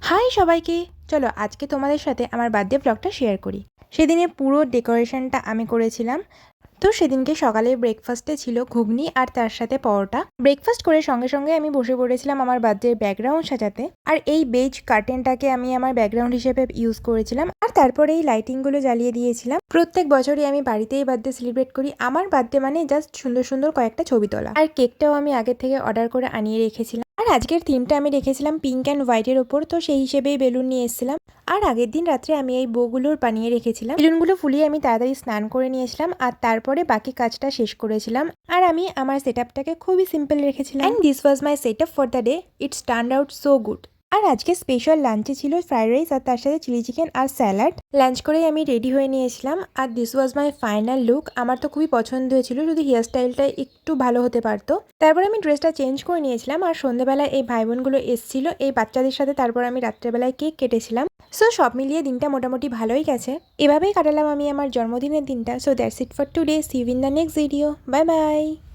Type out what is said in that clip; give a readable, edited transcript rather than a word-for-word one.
High সবাইকে। চলো আজকে তোমাদের সাথে আমার বার্থডে ব্লগটা শেয়ার করি। সেদিনের পুরো ডেকোরেশনটা আমি করেছিলাম। তো সেদিনকে সকালে ব্রেকফাস্টে ছিল ঘুগনি আর তার সাথে পরোটা। ব্রেকফাস্ট করে সঙ্গে সঙ্গে আমি বসে পড়েছিলাম আমার বার্থডে ব্যাকগ্রাউন্ড সাজাতে। আর এই বেজ কার্টেনটাকে আমি আমার ব্যাকগ্রাউন্ড হিসেবে ইউজ করেছিলাম। আর তারপরে এই লাইটিংগুলো জ্বালিয়ে দিয়েছিলাম। প্রত্যেক বছরই আমি বাড়িতেই বার্থডে সেলিব্রেট করি। আমার বার্থডে মানে জাস্ট সুন্দর সুন্দর কয়েকটা ছবি তোলা। আর কেকটাও আমি আগে থেকে অর্ডার করে আনিয়ে রেখেছিলাম। আর আজকের থিমটা আমি রেখেছিলাম পিঙ্ক অ্যান্ড হোয়াইটের ওপর, তো সেই হিসেবেই বেলুন নিয়ে এসেছিলাম। আর আগের দিন রাত্রে আমি এই বউগুলোর বানিয়ে রেখেছিলাম। বেলুনগুলো ফুলিয়ে আমি তাড়াতাড়ি স্নান করে নিয়েছিলাম আর তারপরে বাকি কাজটা শেষ করেছিলাম। আর আমি আমার সেটআপটাকে খুবই সিম্পল রেখেছিলাম। And this was my setup for the day. It's turned out so good. আর আজকে স্পেশাল লাঞ্চে ছিল ফ্রাইড রাইস আর তার সাথে চিলি চিকেন আর স্যালাড। লাঞ্চ করেই আমি রেডি হয়ে নিয়েছিলাম। আর this was my final look. আমার তো খুবই পছন্দ হয়েছিল, যদি হেয়ার স্টাইলটা একটু ভালো হতে পারতো। তারপর আমি ড্রেসটা চেঞ্জ করে নিয়েছিলাম। আর সন্ধ্যেবেলায় এই ভাই বোনগুলো এসেছিল এই বাচ্চাদের সাথে। তারপর আমি রাত্রেবেলায় কেক কেটেছিলাম। সো সব মিলিয়ে দিনটা মোটামুটি ভালোই গেছে। এভাবেই কাটালাম আমি আমার জন্মদিনের দিনটা। So that's it for today. See you in the next video. Bye by.